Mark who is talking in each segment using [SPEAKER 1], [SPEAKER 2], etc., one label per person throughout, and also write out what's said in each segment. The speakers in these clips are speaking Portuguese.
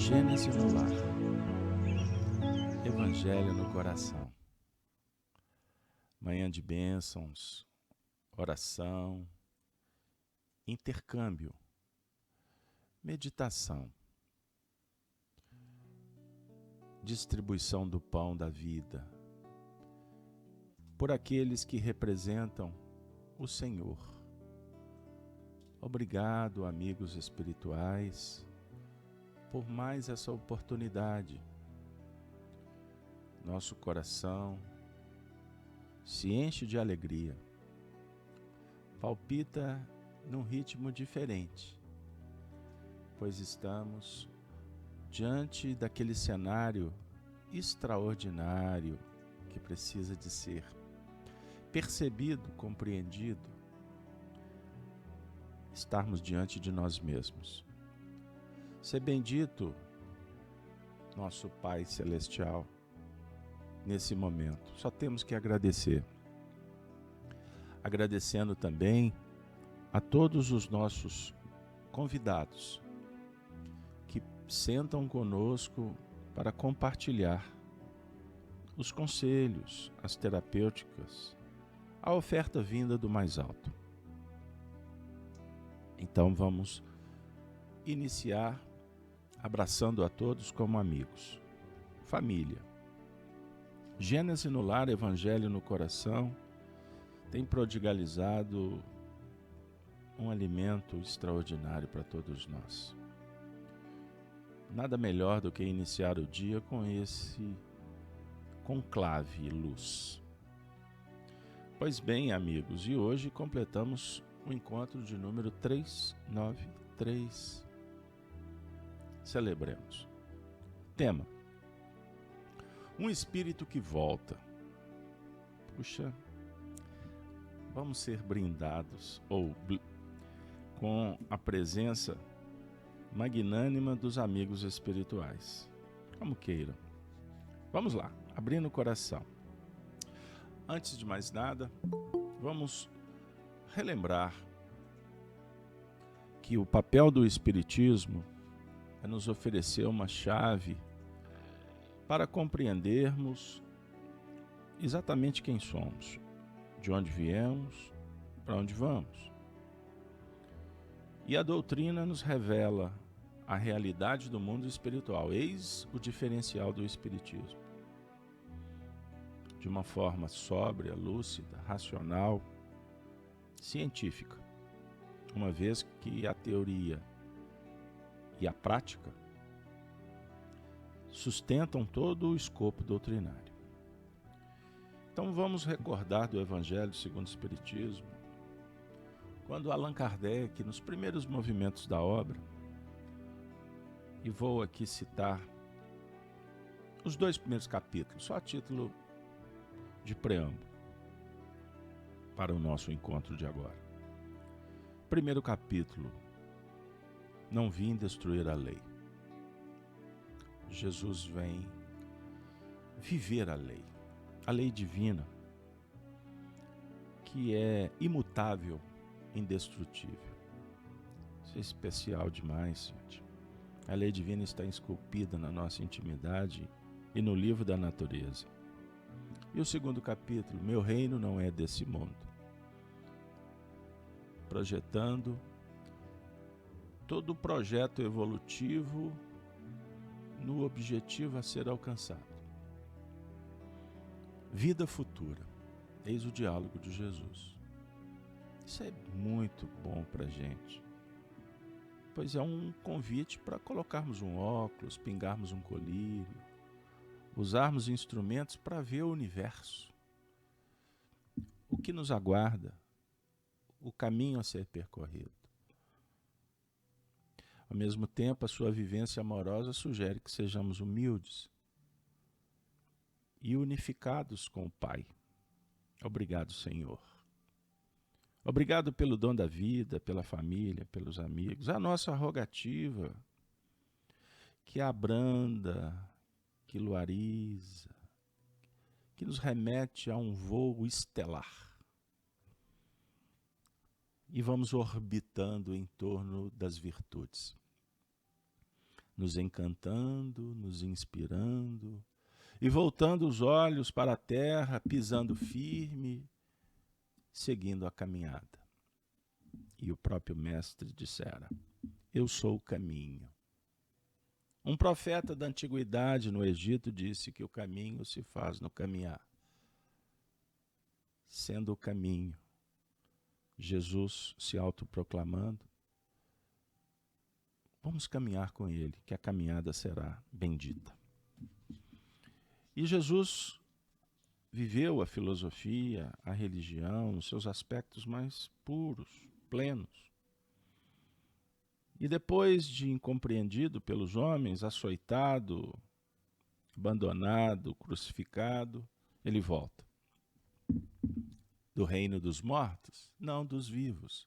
[SPEAKER 1] Gênese no lar, Evangelho no coração, manhã de bênçãos, oração, intercâmbio, meditação, distribuição do pão da vida, por aqueles que representam o Senhor. Obrigado, amigos espirituais, por mais essa oportunidade. Nosso coração se enche de alegria, palpita num ritmo diferente, pois estamos diante daquele cenário extraordinário que precisa de ser percebido, compreendido, estarmos diante de nós mesmos. Ser bendito, nosso Pai Celestial, nesse momento. Só temos que agradecer. Agradecendo também a todos os nossos convidados que sentam conosco para compartilhar os conselhos, as terapêuticas, a oferta vinda do mais alto. Então vamos iniciar abraçando a todos como amigos, família. Gênese no lar, Evangelho no coração, tem prodigalizado um alimento extraordinário para todos nós. Nada melhor do que iniciar o dia com esse conclave luz. Pois bem, amigos, e hoje completamos o encontro de número 393. Celebremos. Tema: um espírito que volta. Puxa, vamos ser brindados com a presença magnânima dos amigos espirituais. Como queiram. Vamos lá, abrindo o coração. Antes de mais nada, vamos relembrar que o papel do Espiritismo é nos oferecer uma chave para compreendermos exatamente quem somos, de onde viemos, para onde vamos. E a doutrina nos revela a realidade do mundo espiritual. Eis o diferencial do Espiritismo. De uma forma sóbria, lúcida, racional, científica. Uma vez que a teoria e a prática sustentam todo o escopo doutrinário. Então vamos recordar do Evangelho segundo o Espiritismo, quando Allan Kardec, nos primeiros movimentos da obra, e vou aqui citar os 2 primeiros capítulos, só a título de preâmbulo, para o nosso encontro de agora. Primeiro capítulo: não vim destruir a lei. Jesus vem viver a lei divina, que é imutável, indestrutível. Isso é especial demais, gente. A lei divina está esculpida na nossa intimidade e no livro da natureza. E o segundo capítulo: meu reino não é desse mundo. Projetando todo o projeto evolutivo no objetivo a ser alcançado. Vida futura. Eis o diálogo de Jesus. Isso é muito bom para a gente, pois é um convite para colocarmos um óculos, pingarmos um colírio, usarmos instrumentos para ver o universo, o que nos aguarda, o caminho a ser percorrido. Ao mesmo tempo, a sua vivência amorosa sugere que sejamos humildes e unificados com o Pai. Obrigado, Senhor. Obrigado pelo dom da vida, pela família, pelos amigos. A nossa rogativa, que abranda, que luariza, que nos remete a um voo estelar. E vamos orbitando em torno das virtudes. nos encantando, nos inspirando, e voltando os olhos para a terra, pisando firme, seguindo a caminhada. E o próprio mestre dissera: eu sou o caminho. Um profeta da antiguidade no Egito disse que o caminho se faz no caminhar. Sendo o caminho, Jesus se autoproclamando, vamos caminhar com ele, que a caminhada será bendita. E Jesus viveu a filosofia, a religião, nos seus aspectos mais puros, plenos. E depois de incompreendido pelos homens, açoitado, abandonado, crucificado, ele volta. Do reino dos mortos? Não, dos vivos.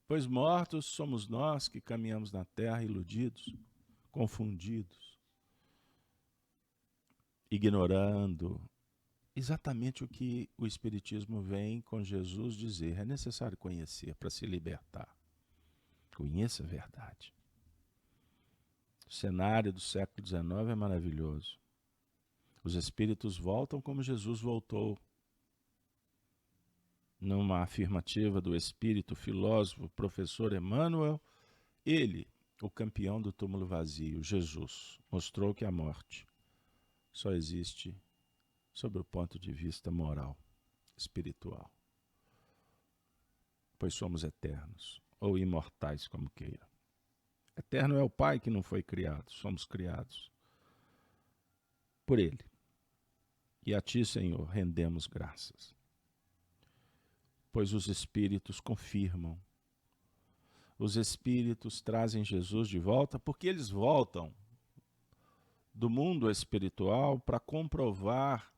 [SPEAKER 1] Pois mortos somos nós que caminhamos na terra iludidos, confundidos, ignorando exatamente o que o Espiritismo vem com Jesus dizer. É necessário conhecer para se libertar. Conheça a verdade. O cenário do século XIX é maravilhoso. Os espíritos voltam como Jesus voltou. Numa afirmativa do espírito filósofo professor Emmanuel, ele, o campeão do túmulo vazio, Jesus, mostrou que a morte só existe sob o ponto de vista moral, espiritual. Pois somos eternos, ou imortais, como queira. Eterno é o Pai que não foi criado, somos criados por Ele. E a Ti, Senhor, rendemos graças. Pois os Espíritos confirmam. Os Espíritos trazem Jesus de volta, porque eles voltam do mundo espiritual para comprovar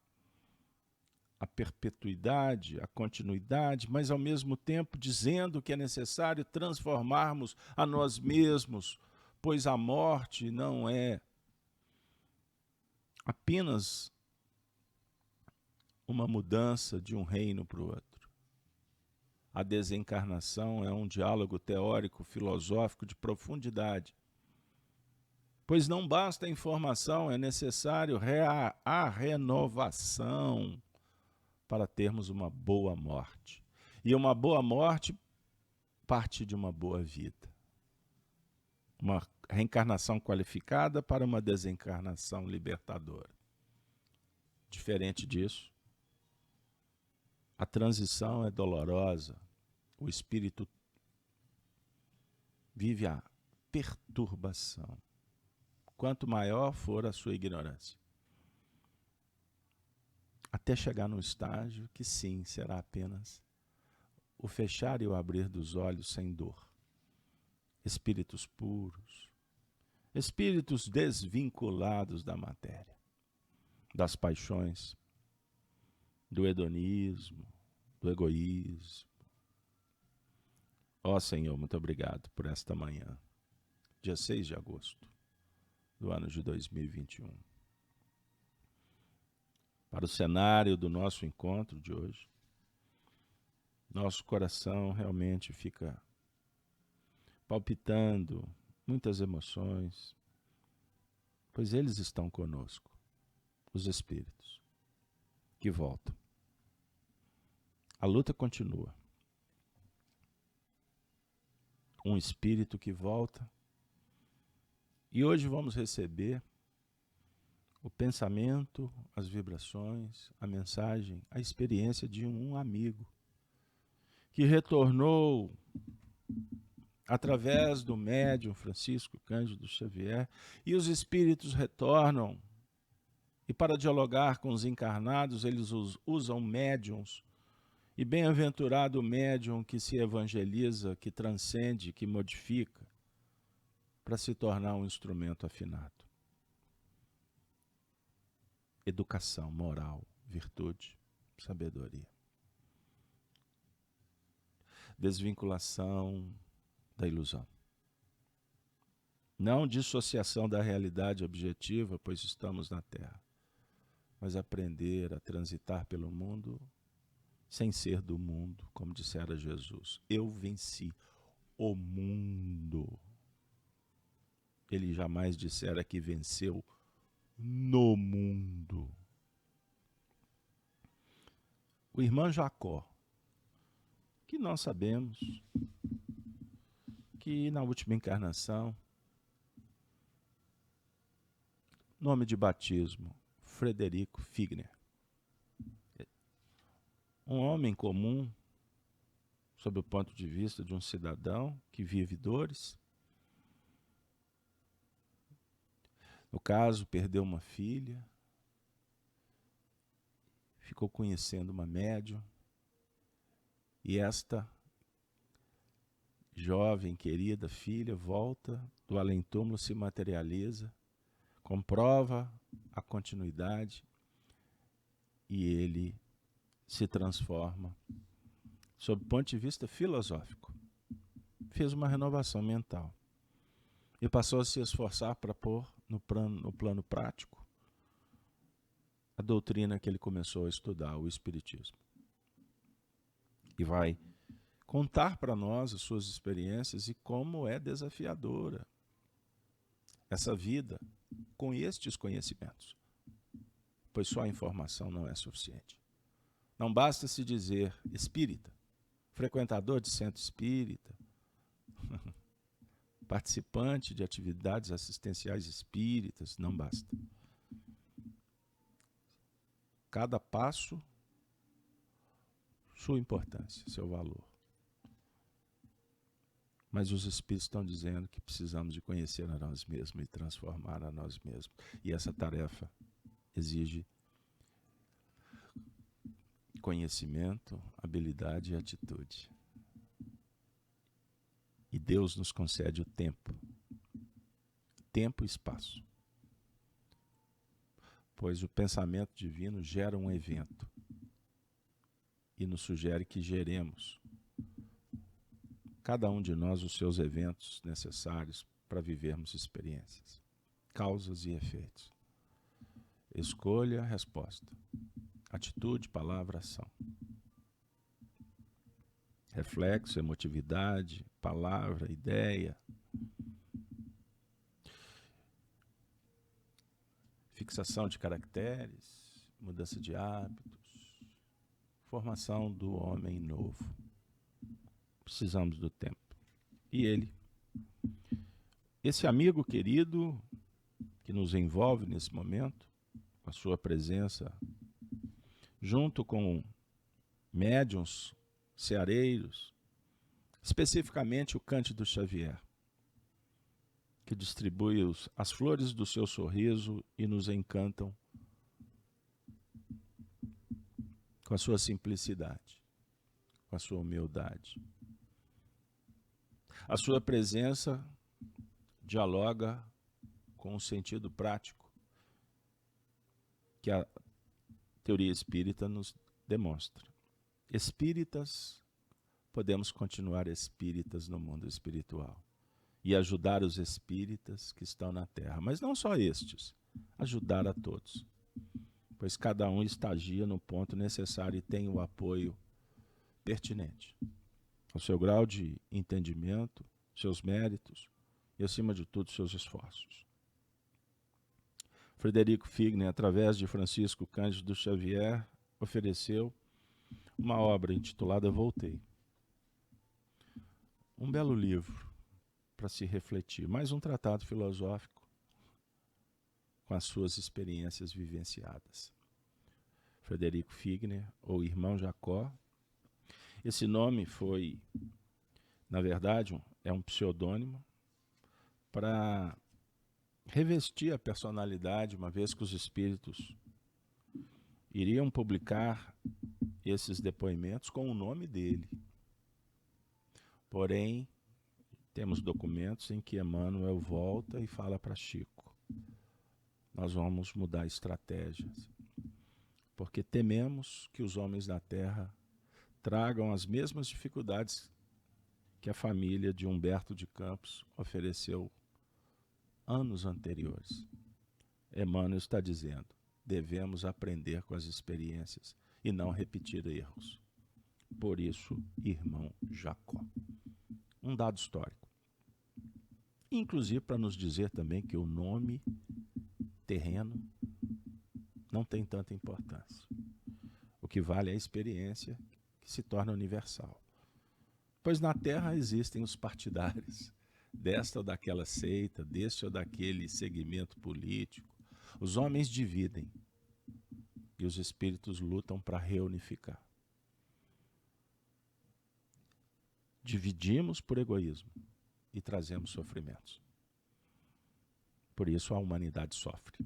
[SPEAKER 1] a perpetuidade, a continuidade, mas ao mesmo tempo dizendo que é necessário transformarmos a nós mesmos, pois a morte não é apenas uma mudança de um reino para o outro. A desencarnação é um diálogo teórico, filosófico de profundidade. Pois não basta a informação, é necessário a renovação para termos uma boa morte. E uma boa morte parte de uma boa vida. Uma reencarnação qualificada para uma desencarnação libertadora. Diferente disso, a transição é dolorosa. O espírito vive a perturbação. Quanto maior for a sua ignorância. Até chegar num estágio que sim, será apenas o fechar e o abrir dos olhos sem dor. Espíritos puros, espíritos desvinculados da matéria, das paixões, do hedonismo, do egoísmo. Ó Senhor, muito obrigado por esta manhã, dia 6 de agosto do ano de 2021. Para o cenário do nosso encontro de hoje, nosso coração realmente fica palpitando, muitas emoções, pois eles estão conosco, os espíritos que voltam. A luta continua. Um espírito que volta. E hoje vamos receber o pensamento, as vibrações, a mensagem, a experiência de um amigo que retornou através do médium Francisco Cândido Xavier, e os espíritos retornam, e para dialogar com os encarnados, eles usam médiums, e bem-aventurado o médium que se evangeliza, que transcende, que modifica, para se tornar um instrumento afinado. Educação, moral, virtude, sabedoria. Desvinculação da ilusão. Não dissociação da realidade objetiva, pois estamos na Terra, mas aprender a transitar pelo mundo sem ser do mundo, como dissera Jesus. Eu venci o mundo. ele jamais dissera que venceu no mundo. O irmão Jacó, que nós sabemos que na última encarnação, nome de batismo, Frederico Figner. Um homem comum, sob o ponto de vista de um cidadão que vive dores. No caso, perdeu uma filha, ficou conhecendo uma médium, e esta jovem, querida filha volta do além-túmulo, se materializa, comprova a continuidade e ele se transforma sob o ponto de vista filosófico. Fez uma renovação mental e passou a se esforçar para pôr no plano prático a doutrina que ele começou a estudar, o Espiritismo. E vai contar para nós as suas experiências e como é desafiadora essa vida com estes conhecimentos, pois só a informação não é suficiente. Não basta se dizer espírita, frequentador de centro espírita, participante de atividades assistenciais espíritas, não basta. Cada passo, sua importância, seu valor. Mas os espíritos estão dizendo que precisamos de conhecer a nós mesmos e transformar a nós mesmos. E essa tarefa exige conhecimento, habilidade e atitude. E Deus nos concede o tempo. Tempo e espaço. Pois o pensamento divino gera um evento. E nos sugere que geremos, cada um de nós, os seus eventos necessários para vivermos experiências. Causas e efeitos. Escolha, resposta. Atitude, palavra, ação. Reflexo, emotividade, palavra, ideia. Fixação de caracteres, mudança de hábitos, formação do homem novo. Precisamos do tempo. E ele, esse amigo querido que nos envolve nesse momento, com a sua presença, junto com médiuns, ceareiros, especificamente o Cândido Xavier, que distribui as flores do seu sorriso e nos encantam com a sua simplicidade, com a sua humildade. A sua presença dialoga com o sentido prático que a teoria espírita nos demonstra. Espíritas, podemos continuar espíritas no mundo espiritual e ajudar os espíritas que estão na Terra, mas não só estes, ajudar a todos, pois cada um estagia no ponto necessário e tem o apoio pertinente ao seu grau de entendimento, seus méritos e, acima de tudo, seus esforços. Frederico Figner, através de Francisco Cândido Xavier, ofereceu uma obra intitulada Voltei. Um belo livro para se refletir, mais um tratado filosófico com as suas experiências vivenciadas. Frederico Figner, ou Irmão Jacó. Esse nome foi, na verdade, é um pseudônimo para revestir a personalidade, uma vez que os espíritos iriam publicar esses depoimentos com o nome dele. Porém, temos documentos em que Emmanuel volta e fala para Chico: nós vamos mudar estratégias, porque tememos que os homens da Terra tragam as mesmas dificuldades que a família de Humberto de Campos ofereceu anos anteriores. Emmanuel está dizendo: devemos aprender com as experiências e não repetir erros. Por isso, Irmão Jacó. Um dado histórico. inclusive para nos dizer também que o nome terreno não tem tanta importância. O que vale é a experiência que se torna universal. Pois na Terra existem os partidários, desta ou daquela seita, deste ou daquele segmento político. Os homens dividem e os espíritos lutam para reunificar. Dividimos por egoísmo e trazemos sofrimentos. Por isso a humanidade sofre,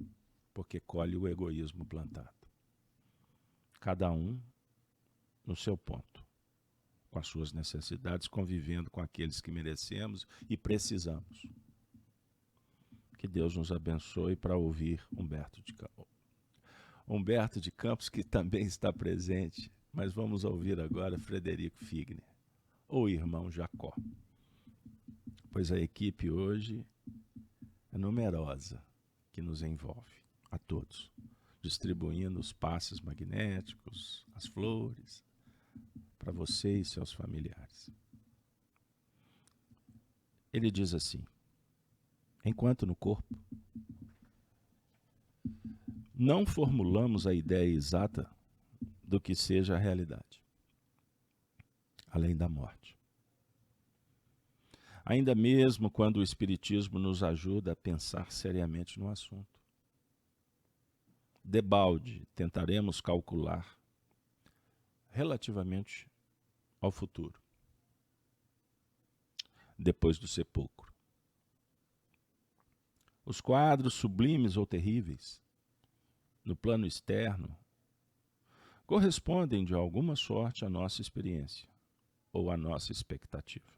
[SPEAKER 1] porque colhe o egoísmo plantado. Cada um no seu ponto, com as suas necessidades, convivendo com aqueles que merecemos e precisamos. Que Deus nos abençoe para ouvir Humberto de Campos, que também está presente, mas vamos ouvir agora Frederico Figner, ou irmão Jacó, pois a equipe hoje é numerosa que nos envolve, a todos, distribuindo os passes magnéticos, as flores, para você e seus familiares. Ele diz assim: enquanto no corpo, não formulamos a ideia exata do que seja a realidade, além da morte. Ainda mesmo quando o Espiritismo nos ajuda a pensar seriamente no assunto. Debalde, tentaremos calcular relativamente ao futuro, depois do sepulcro. Os quadros sublimes ou terríveis, no plano externo, correspondem de alguma sorte à nossa experiência ou à nossa expectativa.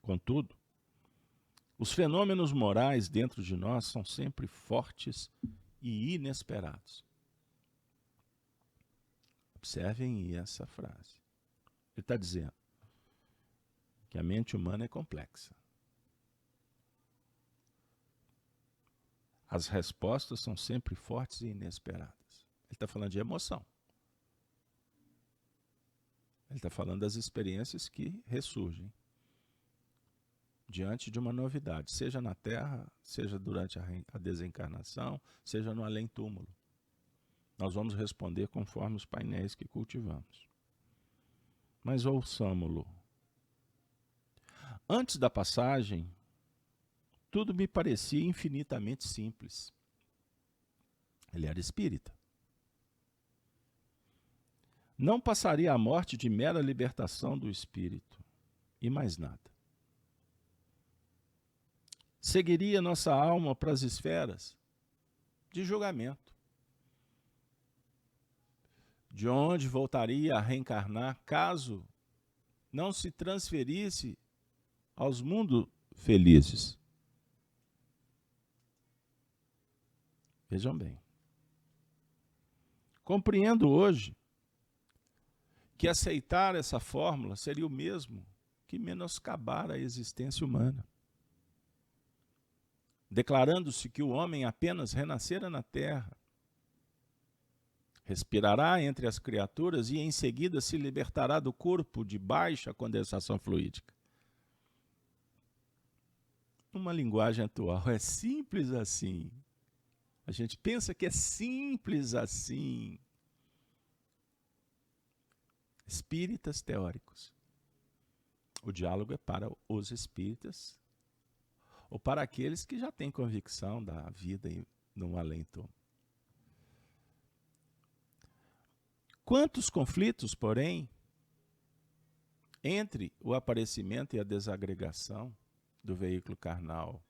[SPEAKER 1] Contudo, os fenômenos morais dentro de nós são sempre fortes e inesperados. Observem essa frase. Ele está dizendo que a mente humana é complexa. As respostas são sempre fortes e inesperadas. Ele está falando de emoção. Ele está falando das experiências que ressurgem diante de uma novidade, seja na Terra, seja durante a desencarnação, seja no além-túmulo. Nós vamos responder conforme os painéis que cultivamos. Mas ouçamo-lo. Antes da passagem, tudo me parecia infinitamente simples. Ele era espírita. Não passaria a morte de mera libertação do espírito, e mais nada. Seguiria nossa alma para as esferas de julgamento, de onde voltaria a reencarnar caso não se transferisse aos mundos felizes. Vejam bem. Compreendo hoje que aceitar essa fórmula seria o mesmo que menoscabar a existência humana, declarando-se que o homem apenas renascera na terra, respirará entre as criaturas e em seguida se libertará do corpo de baixa condensação fluídica. Uma linguagem atual é simples assim. A gente pensa que é simples assim. Espíritas teóricos. O diálogo é para os espíritas ou para aqueles que já têm convicção da vida no além-túmulo. Quantos conflitos, porém, entre o aparecimento e a desagregação do veículo carnal?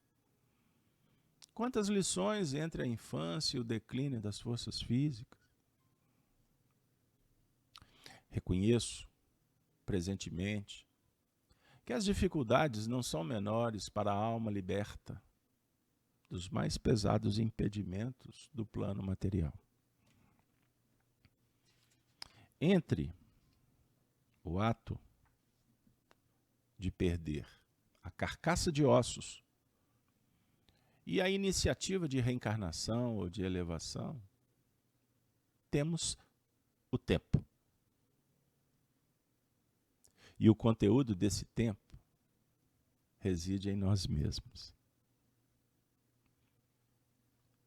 [SPEAKER 1] Quantas lições entre a infância e o declínio das forças físicas? Reconheço, presentemente, que as dificuldades não são menores para a alma liberta dos mais pesados impedimentos do plano material. Entre o ato de perder a carcaça de ossos e a iniciativa de reencarnação ou de elevação, temos o tempo. E o conteúdo desse tempo reside em nós mesmos.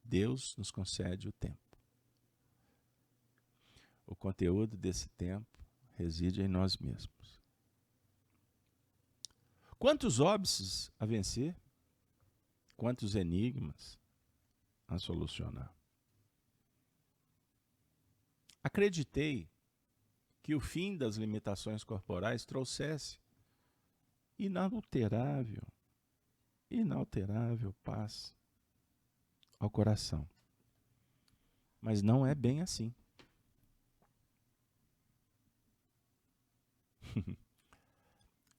[SPEAKER 1] Deus nos concede o tempo. O conteúdo desse tempo reside em nós mesmos. Quantos óbices a vencer? Quantos enigmas a solucionar? Acreditei que o fim das limitações corporais trouxesse inalterável paz ao coração. Mas não é bem assim.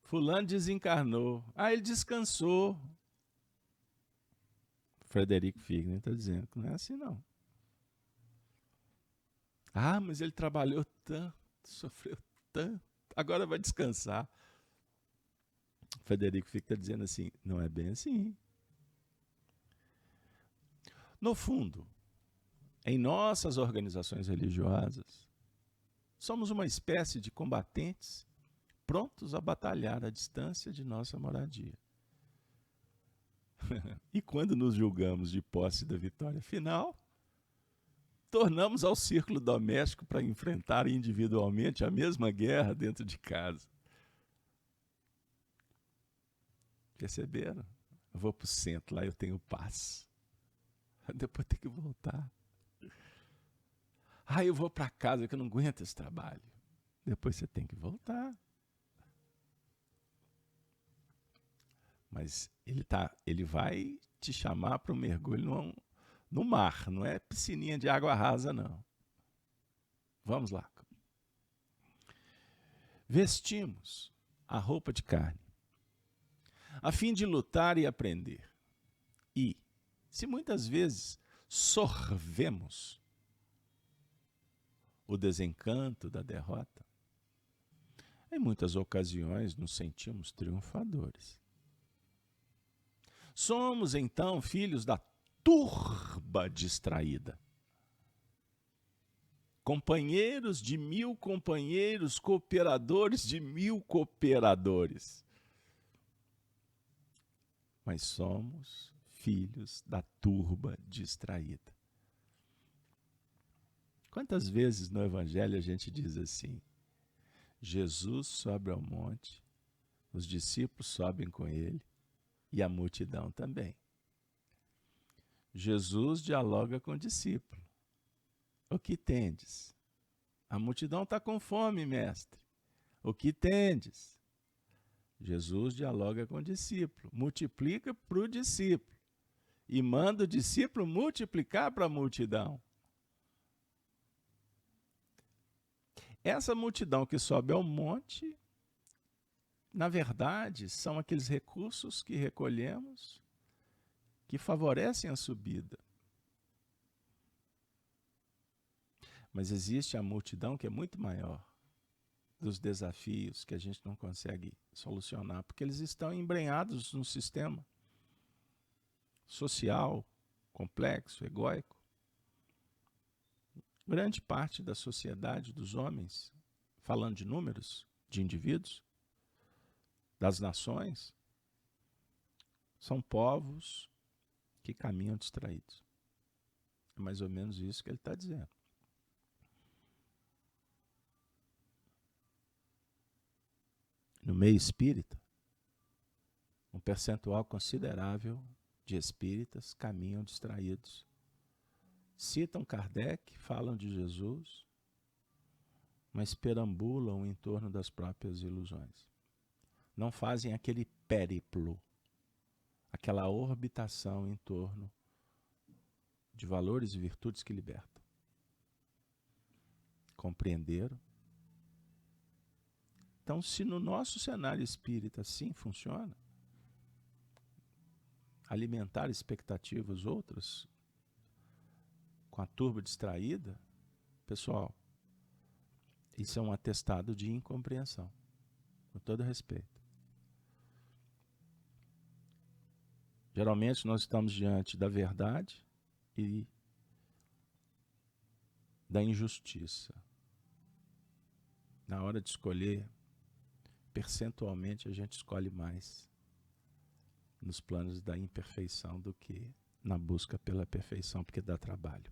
[SPEAKER 1] Fulano desencarnou. Ele descansou. Frederico Figner está dizendo que não é assim, não. Mas ele trabalhou tanto, sofreu tanto, agora vai descansar. Frederico fica dizendo assim, não é bem assim. No fundo, em nossas organizações religiosas, somos uma espécie de combatentes prontos a batalhar à distância de nossa moradia. E quando nos julgamos de posse da vitória final, tornamos ao círculo doméstico para enfrentar individualmente a mesma guerra dentro de casa. Perceberam? Eu vou para o centro, lá eu tenho paz. Depois tenho que voltar. Eu vou para casa que eu não aguento esse trabalho. Depois você tem que voltar. Mas ele vai te chamar para um mergulho no mar, não é piscininha de água rasa, não. Vamos lá. Vestimos a roupa de carne, a fim de lutar e aprender. E, se muitas vezes sorvemos o desencanto da derrota, em muitas ocasiões nos sentimos triunfadores. Somos, então, filhos da turba distraída. Companheiros de 1000 companheiros, cooperadores de 1000 cooperadores. Mas somos filhos da turba distraída. Quantas vezes no Evangelho a gente diz assim, Jesus sobe ao monte, os discípulos sobem com ele, e a multidão também. Jesus dialoga com o discípulo. O que tendes? A multidão está com fome, mestre. O que tendes? Jesus dialoga com o discípulo. Multiplica para o discípulo. E manda o discípulo multiplicar para a multidão. Essa multidão que sobe ao monte, na verdade, são aqueles recursos que recolhemos que favorecem a subida. Mas existe a multidão que é muito maior dos desafios que a gente não consegue solucionar, porque eles estão embrenhados num sistema social, complexo, egóico. Grande parte da sociedade, dos homens, falando de números, de indivíduos, das nações, são povos que caminham distraídos. É mais ou menos isso que ele está dizendo. No meio espírita, um percentual considerável de espíritas caminham distraídos. Citam Kardec, falam de Jesus, mas perambulam em torno das próprias ilusões. Não fazem aquele périplo, aquela orbitação em torno de valores e virtudes que libertam. Compreenderam? Então, se no nosso cenário espírita assim funciona, alimentar expectativas outras, com a turba distraída, pessoal, isso é um atestado de incompreensão, com todo respeito. Geralmente nós estamos diante da verdade e da injustiça. Na hora de escolher, percentualmente a gente escolhe mais nos planos da imperfeição do que na busca pela perfeição, porque dá trabalho.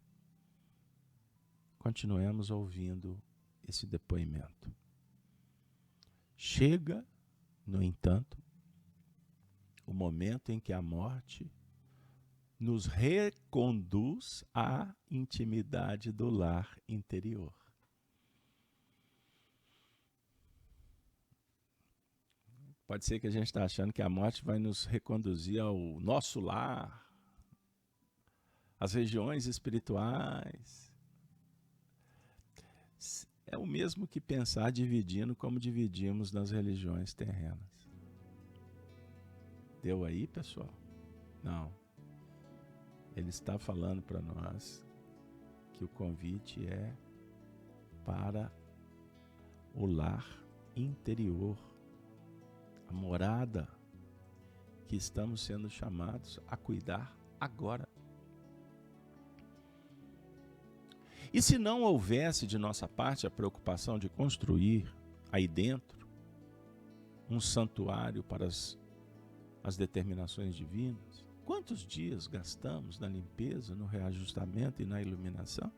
[SPEAKER 1] Continuemos ouvindo esse depoimento. Chega, no entanto, o momento em que a morte nos reconduz à intimidade do lar interior. Pode ser que a gente está achando que a morte vai nos reconduzir ao nosso lar, às regiões espirituais. É o mesmo que pensar dividindo como dividimos nas religiões terrenas. Deu aí, pessoal? Não. Ele está falando para nós que o convite é para o lar interior, a morada que estamos sendo chamados a cuidar agora. E se não houvesse de nossa parte a preocupação de construir aí dentro um santuário para as determinações divinas, quantos dias gastamos na limpeza, no reajustamento e na iluminação?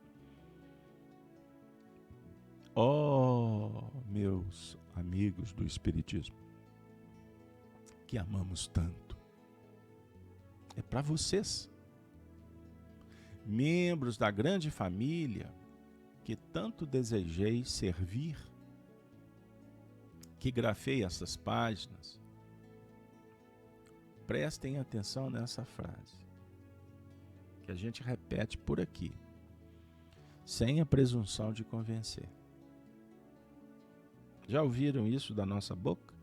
[SPEAKER 1] Oh, meus amigos do Espiritismo, que amamos tanto, é para vocês, membros da grande família que tanto desejei servir, que grafei essas páginas. Prestem atenção nessa frase, que a gente repete por aqui, sem a presunção de convencer. Já ouviram isso da nossa boca?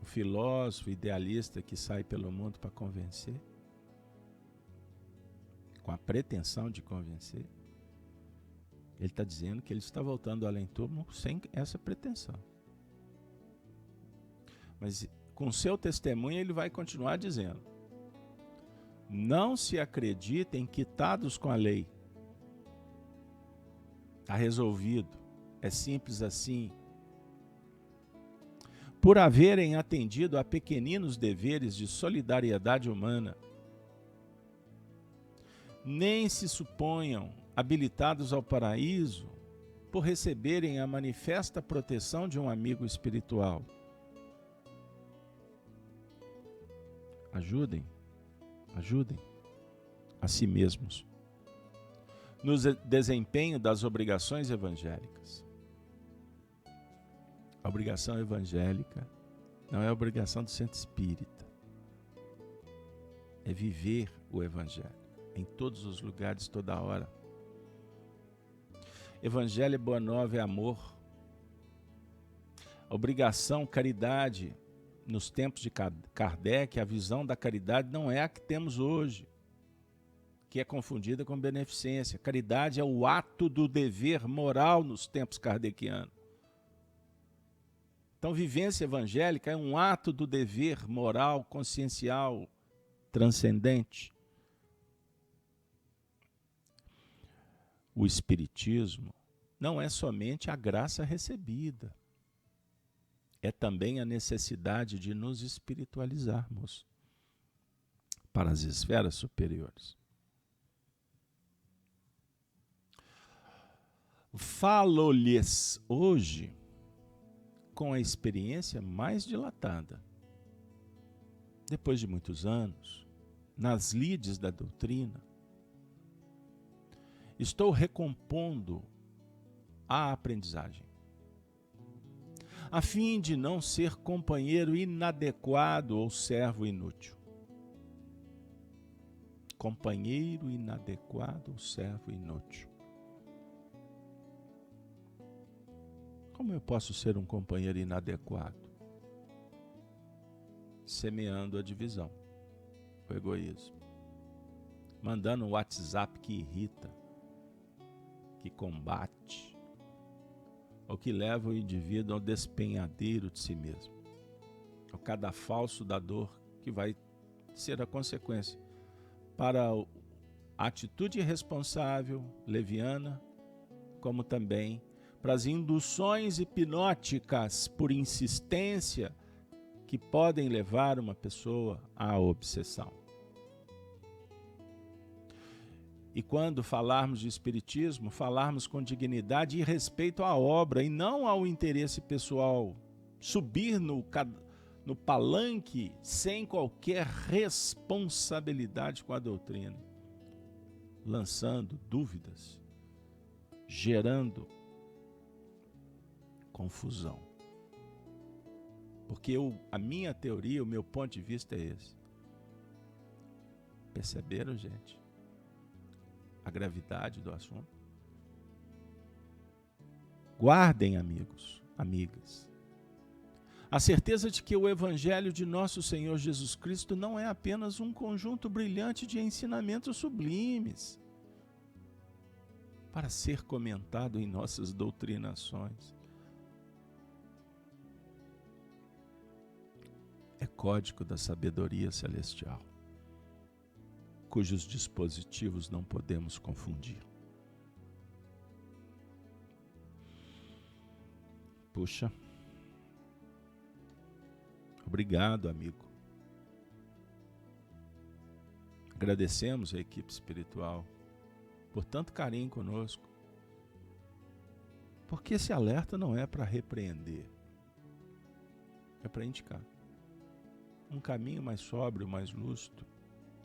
[SPEAKER 1] O filósofo idealista que sai pelo mundo para convencer, com a pretensão de convencer, ele está dizendo que ele está voltando ao além-túmulo sem essa pretensão. Mas com seu testemunho ele vai continuar dizendo: não se acreditem quitados com a lei. Está resolvido, é simples assim. Por haverem atendido a pequeninos deveres de solidariedade humana, nem se suponham habilitados ao paraíso por receberem a manifesta proteção de um amigo espiritual. Ajudem a si mesmos no desempenho das obrigações evangélicas. A obrigação evangélica não é a obrigação do centro espírita. É viver o evangelho em todos os lugares, toda hora. Evangelho é boa nova, é amor. A obrigação, caridade, nos tempos de Kardec, a visão da caridade não é a que temos hoje, que é confundida com beneficência. Caridade é o ato do dever moral nos tempos kardecianos. Então, vivência evangélica é um ato do dever moral, consciencial, transcendente. O Espiritismo não é somente a graça recebida, é também a necessidade de nos espiritualizarmos para as esferas superiores. Falo-lhes hoje com a experiência mais dilatada, depois de muitos anos, nas lides da doutrina. Estou recompondo a aprendizagem, a fim de não ser companheiro inadequado ou servo inútil. Companheiro inadequado ou servo inútil. Como eu posso ser um companheiro inadequado? Semeando a divisão, o egoísmo. Mandando um WhatsApp que irrita, que combate, ou que leva o indivíduo ao despenhadeiro de si mesmo. Ao cadafalso da dor que vai ser a consequência para a atitude irresponsável, leviana, como também para as induções hipnóticas por insistência que podem levar uma pessoa à obsessão. E quando falarmos de espiritismo, falarmos com dignidade e respeito à obra e não ao interesse pessoal. Subir no palanque sem qualquer responsabilidade com a doutrina, lançando dúvidas, gerando confusão. Porque a minha teoria, o meu ponto de vista é esse. Perceberam, gente? A gravidade do assunto? Guardem, amigos, amigas, a certeza de que o Evangelho de nosso Senhor Jesus Cristo não é apenas um conjunto brilhante de ensinamentos sublimes para ser comentado em nossas doutrinações. É código da sabedoria celestial, cujos dispositivos não podemos confundir. Puxa, obrigado, amigo. Agradecemos a equipe espiritual por tanto carinho conosco, porque esse alerta não é para repreender, é para indicar um caminho mais sóbrio, mais lúcido,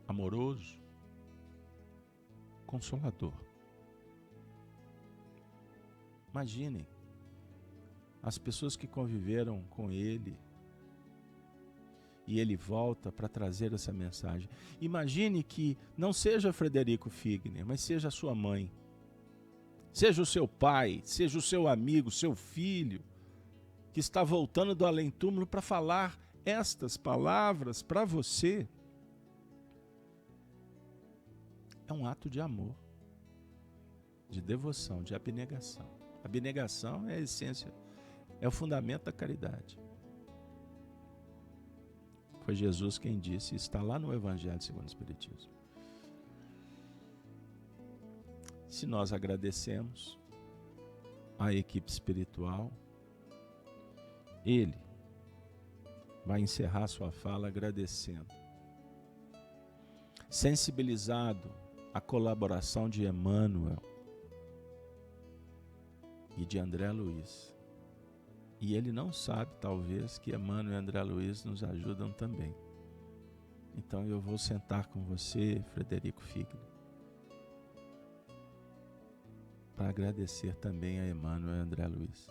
[SPEAKER 1] amoroso, consolador. Imaginem as pessoas que conviveram com ele e ele volta para trazer essa mensagem. Imagine que não seja Frederico Figner, mas seja a sua mãe, seja o seu pai, seja o seu amigo, seu filho, que está voltando do além-túmulo para falar estas palavras para você. É um ato de amor, de devoção, de abnegação. Abnegação é a essência, é o fundamento da caridade. Foi Jesus quem disse, está lá no Evangelho segundo o Espiritismo. Se nós agradecemos à equipe espiritual, ele vai encerrar sua fala agradecendo, sensibilizado à colaboração de Emmanuel e de André Luiz. E ele não sabe, talvez, que Emmanuel e André Luiz nos ajudam também. Então eu vou sentar com você, Frederico Figner, para agradecer também a Emmanuel e André Luiz.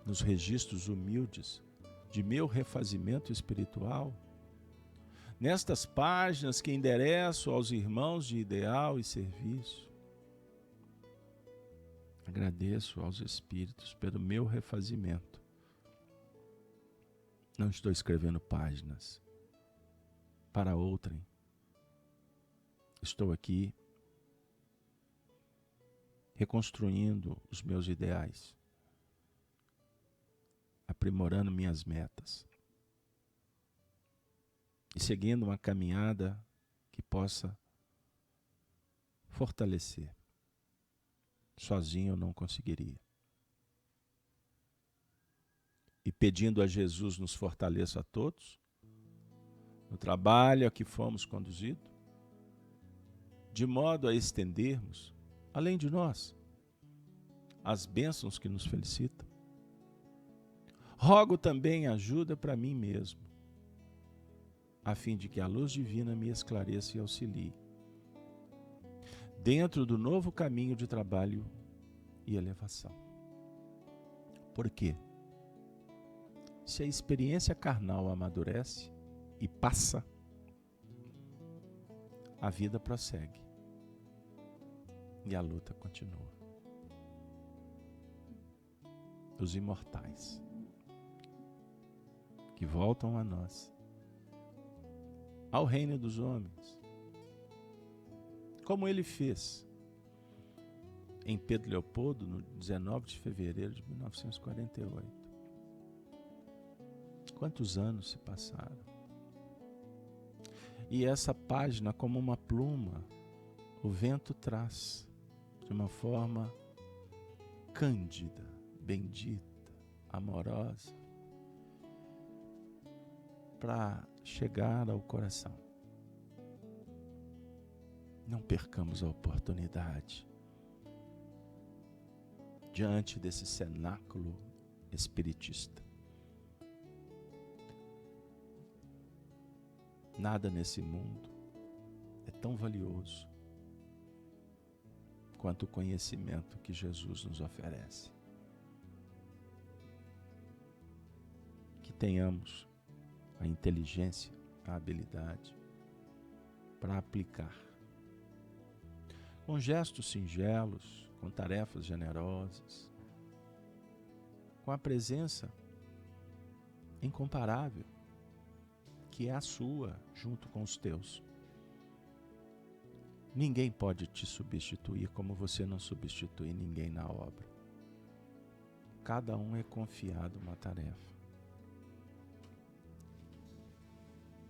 [SPEAKER 1] Nos registros humildes de meu refazimento espiritual, nestas páginas que endereço aos irmãos de ideal e serviço, agradeço aos Espíritos pelo meu refazimento. Não estou escrevendo páginas para outrem. Estou aqui reconstruindo os meus ideais, aprimorando minhas metas e seguindo uma caminhada que possa fortalecer. Sozinho eu não conseguiria. E pedindo a Jesus nos fortaleça a todos, no trabalho a que fomos conduzidos, de modo a estendermos, além de nós, as bênçãos que nos felicitam. Rogo também ajuda para mim mesmo, a fim de que a luz divina me esclareça e auxilie, dentro do novo caminho de trabalho e elevação. Por quê? Se a experiência carnal amadurece e passa, a vida prossegue e a luta continua. Os imortais que voltam a nós, ao reino dos homens, como ele fez em Pedro Leopoldo, no 19 de fevereiro de 1948. Quantos anos se passaram? E essa página, como uma pluma, o vento traz de uma forma cândida, bendita, amorosa, para chegar ao coração. Não percamos a oportunidade diante desse cenáculo espiritista. Nada nesse mundo é tão valioso quanto o conhecimento que Jesus nos oferece. Que tenhamos a inteligência, a habilidade para aplicar com gestos singelos, com tarefas generosas, com a presença incomparável que é a sua junto com os teus. Ninguém pode te substituir como você não substitui ninguém na obra. Cada um é confiado uma tarefa.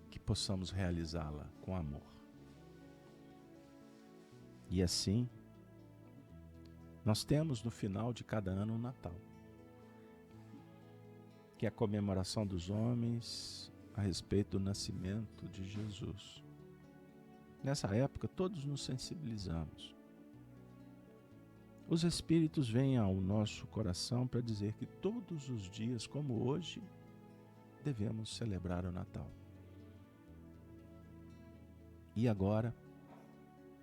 [SPEAKER 1] Que possamos realizá-la com amor. E assim, nós temos no final de cada ano um Natal, que é a comemoração dos homens a respeito do nascimento de Jesus. Nessa época, todos nos sensibilizamos. Os Espíritos vêm ao nosso coração para dizer que todos os dias, como hoje, devemos celebrar o Natal. E agora,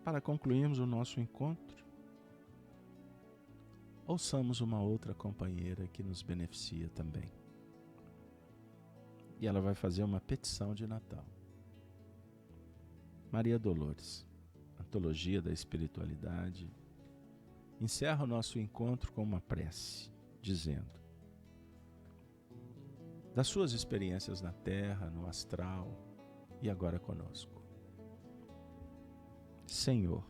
[SPEAKER 1] para concluirmos o nosso encontro, ouçamos uma outra companheira que nos beneficia também. E ela vai fazer uma petição de Natal. Maria Dolores, Antologia da Espiritualidade, encerra o nosso encontro com uma prece, dizendo: das suas experiências na Terra, no astral e agora conosco. Senhor,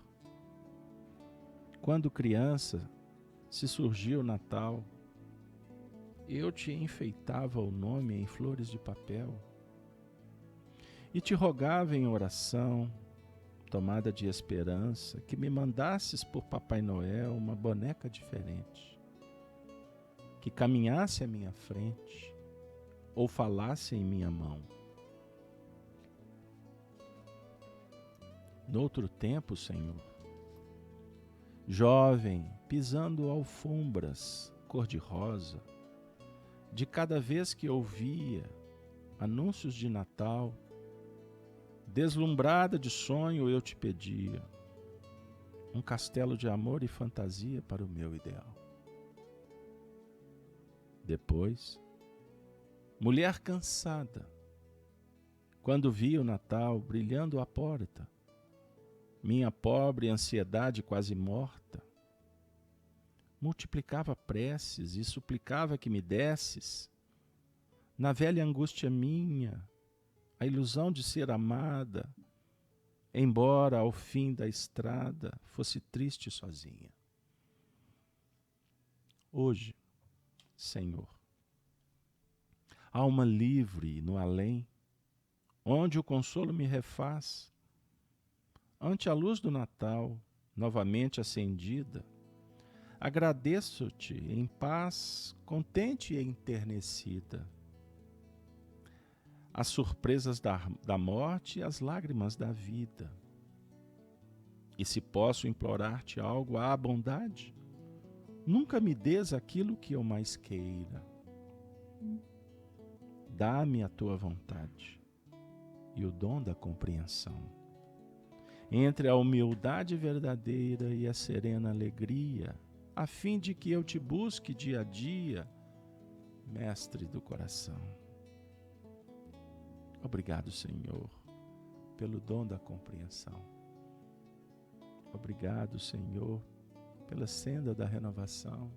[SPEAKER 1] quando criança, se surgiu o Natal, eu te enfeitava o nome em flores de papel e te rogava em oração, tomada de esperança, que me mandasses por Papai Noel uma boneca diferente, que caminhasse à minha frente ou falasse em minha mão. Noutro tempo, Senhor, jovem, pisando alfombras cor-de-rosa, de cada vez que ouvia anúncios de Natal, deslumbrada de sonho eu te pedia um castelo de amor e fantasia para o meu ideal. Depois, mulher cansada, quando via o Natal brilhando à porta, minha pobre ansiedade quase morta, multiplicava preces e suplicava que me desses, na velha angústia minha, a ilusão de ser amada, embora ao fim da estrada fosse triste sozinha. Hoje, Senhor, alma livre no além, onde o consolo me refaz, ante a luz do Natal, novamente acendida, agradeço-te em paz, contente e enternecida, as surpresas da morte e as lágrimas da vida. E se posso implorar-te algo à bondade, nunca me des aquilo que eu mais queira. Dá-me a tua vontade e o dom da compreensão, entre a humildade verdadeira e a serena alegria, a fim de que eu te busque dia a dia, mestre do coração. Obrigado, Senhor, pelo dom da compreensão. Obrigado, Senhor, pela senda da renovação.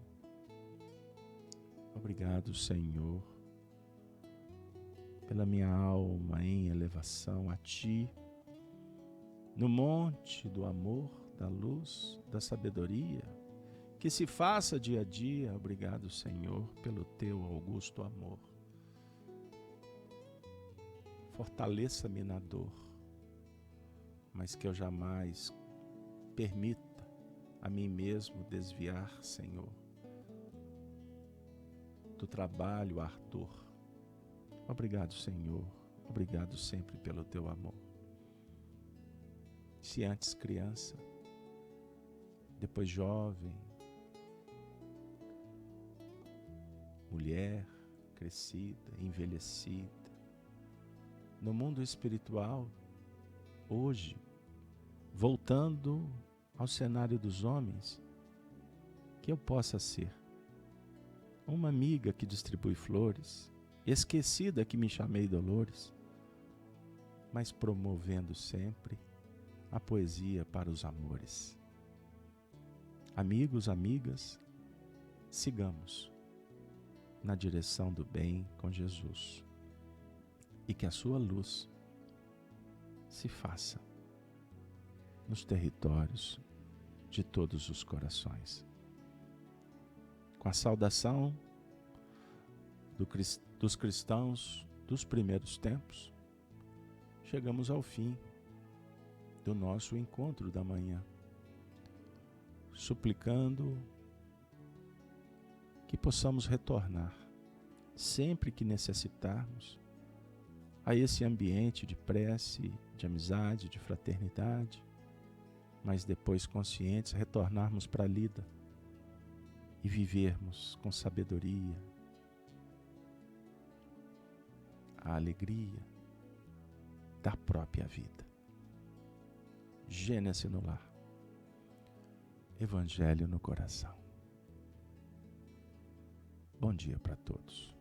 [SPEAKER 1] Obrigado, Senhor, pela minha alma em elevação a Ti, no monte do amor, da luz, da sabedoria, que se faça dia a dia. Obrigado, Senhor, pelo Teu augusto amor. Fortaleça-me na dor, mas que eu jamais permita a mim mesmo desviar, Senhor, do trabalho ardor. Obrigado, Senhor. Obrigado sempre pelo Teu amor. se antes criança, depois jovem, mulher, crescida, envelhecida. No mundo espiritual, hoje, voltando ao cenário dos homens, que eu possa ser uma amiga que distribui flores, esquecida que me chamei Dolores, mas promovendo sempre a poesia para os amores. Amigos, amigas, sigamos na direção do bem com Jesus e que a sua luz se faça nos territórios de todos os corações. Com a saudação dos cristãos dos primeiros tempos, chegamos ao fim do nosso encontro da manhã, suplicando que possamos retornar, sempre que necessitarmos, a esse ambiente de prece, de amizade, de fraternidade, mas depois conscientes retornarmos para a lida e vivermos com sabedoria a alegria da própria vida. Gênesis no lar, Evangelho no coração. Bom dia para todos.